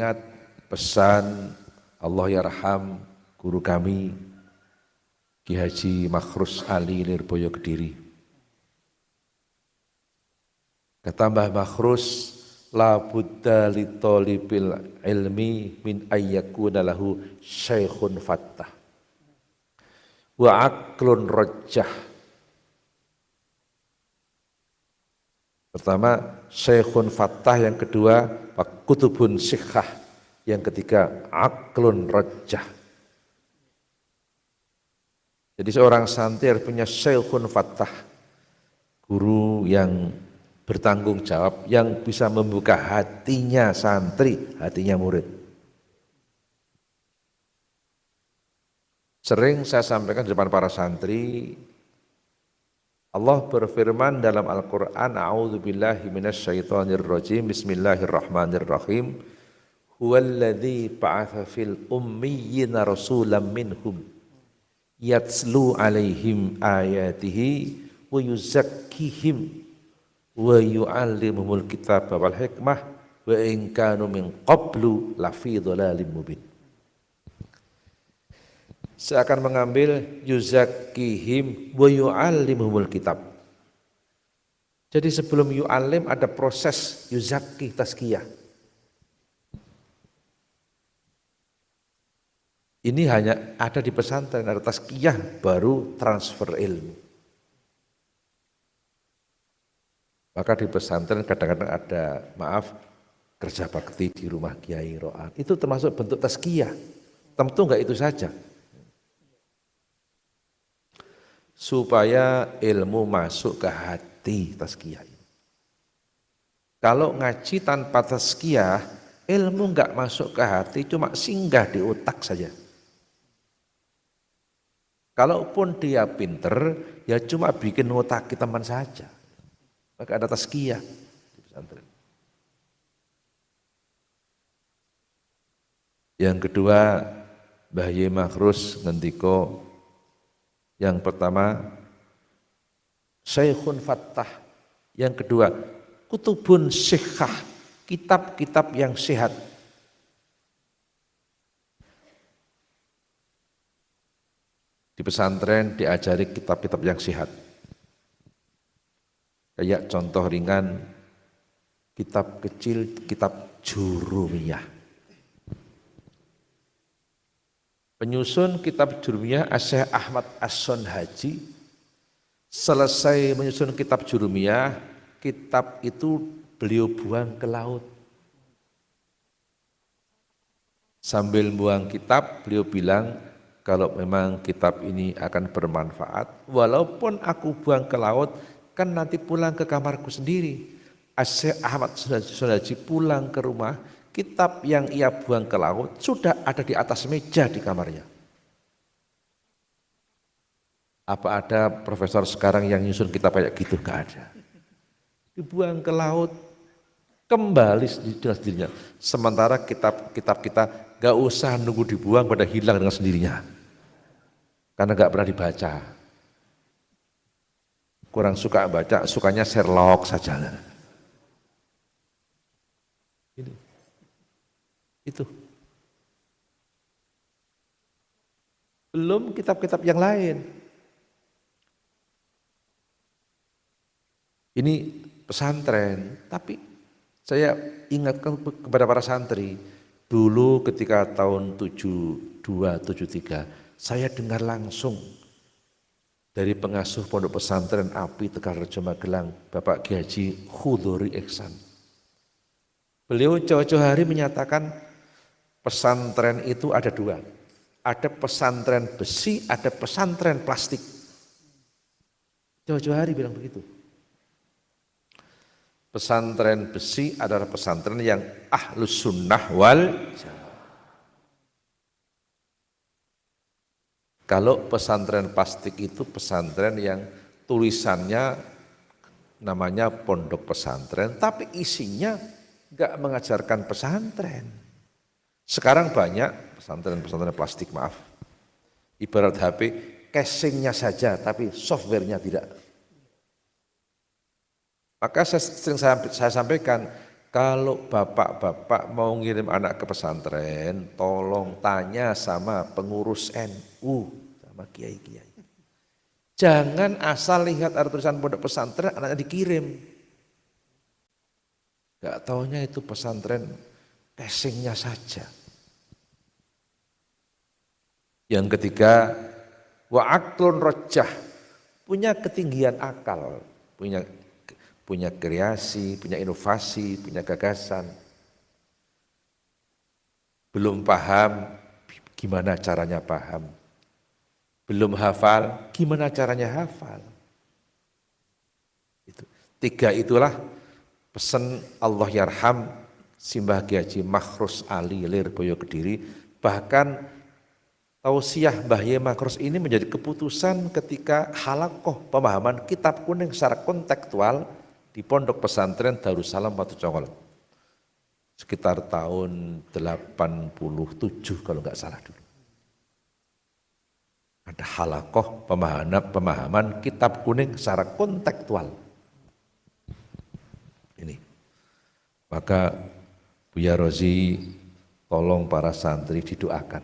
ingat pesan Allah yarham guru kami Ki Haji Makhrus Ali Lirboyo Kediri. Kata Mbah Makhrus, la budda li talibil ilmi min ayyakuna lahu syekhun fattah wa aqlun rajjah. Pertama, syekhun fattah, yang kedua, kutubun sikhah, yang ketiga, aqlun rajjah. Jadi seorang santri harus punya syekhun fattah, guru yang bertanggung jawab, yang bisa membuka hatinya santri, hatinya murid. Sering saya sampaikan di depan para santri, Allah berfirman dalam Al-Quran, A'udzubillahi minasyaitonirrajim, Bismillahirrahmanirrahim, Huwaladzi ba'atha fil ummiyina rasulam minhum, yatslu alaihim ayatihi, wa yuzakkihim, wa yu'allimuhumul kitaba wal hikmah, wa in kanu min qablu lafi dhalalim mubin. Saya akan mengambil yuzakkihim wa yu'allimuhumul kitab. Jadi sebelum yu'allim ada proses yuzakki, tazkiyah. Ini hanya ada di pesantren, ada tazkiyah baru transfer ilmu. Maka di pesantren kadang-kadang ada, kerja bakti di rumah Kiai Ro'an. Itu termasuk bentuk tazkiyah. Tentu enggak itu saja. Supaya ilmu masuk ke hati, tazkiyah. Kalau ngaji tanpa tazkiyah, ilmu enggak masuk ke hati, cuma singgah di otak saja. Kalaupun dia pinter, ya cuma bikin otak teman saja. Maka ada tazkiyah di pesantren. Yang kedua, Mbah Yai Makhrus ngendika, yang pertama, syekhun fattah. Yang kedua, kutubun sikhah, kitab-kitab yang sehat. Di pesantren diajari kitab-kitab yang sehat. Kayak contoh ringan, kitab kecil, kitab Jurumiyah. Penyusun kitab Jurumiyah Syekh Ahmad As-Sonhaji, selesai menyusun kitab Jurumiyah, kitab itu beliau buang ke laut. Sambil buang kitab, beliau bilang, kalau memang kitab ini akan bermanfaat, walaupun aku buang ke laut, kan nanti pulang ke kamarku sendiri. Syekh Ahmad As-Sonhaji pulang ke rumah, kitab yang ia buang ke laut sudah ada di atas meja di kamarnya. Apa ada profesor sekarang yang nyusun kitab kayak gitu? Gak ada. Dibuang ke laut, kembali sendirinya. Sementara kitab-kitab kita gak usah nunggu dibuang, pada hilang dengan sendirinya. Karena gak pernah dibaca. Kurang suka baca, sukanya Sherlock saja. Ini. Itu. Belum kitab-kitab yang lain. Ini pesantren, tapi saya ingatkan kepada para santri, dulu ketika tahun 72, 73, saya dengar langsung dari pengasuh Pondok Pesantren API Tegalrejo Magelang, Bapak Ki Haji Khudhuri Ihsan. Beliau jauh-jauh hari menyatakan, pesantren itu ada dua, ada pesantren besi, ada pesantren plastik. Jauh-jauh hari bilang begitu. Pesantren besi adalah pesantren yang ahlus sunnah wal jamaah. Kalau pesantren plastik itu pesantren yang tulisannya namanya pondok pesantren, tapi isinya enggak mengajarkan pesantren. Sekarang banyak pesantren-pesantren plastik, ibarat HP, casingnya saja tapi softwarenya tidak. Maka saya sampaikan, Kalau bapak-bapak mau ngirim anak ke pesantren, tolong tanya sama pengurus NU, sama kiai-kiai. Jangan asal lihat ada tulisan pondok pesantren, anaknya dikirim. Gak taunya itu pesantren casingnya saja. Yang ketiga, wa aqlun rojah, punya ketinggian akal, punya kreasi, punya inovasi, punya gagasan. Belum paham, gimana caranya paham. Belum hafal, gimana caranya hafal. Itu. Tiga itulah pesan Allah Yarham Simbah Kiai Haji Makhrus Ali Lirboyo Kediri. Bahkan tausiah Mbah Yai Makhrus ini menjadi keputusan ketika halakoh pemahaman kitab kuning secara kontekstual di Pondok Pesantren Darussalam Watu Congol. Sekitar tahun 87 kalau nggak salah dulu. Ada halakoh pemahaman kitab kuning secara kontekstual. Ini. Maka Buya Rozi tolong para santri didoakan.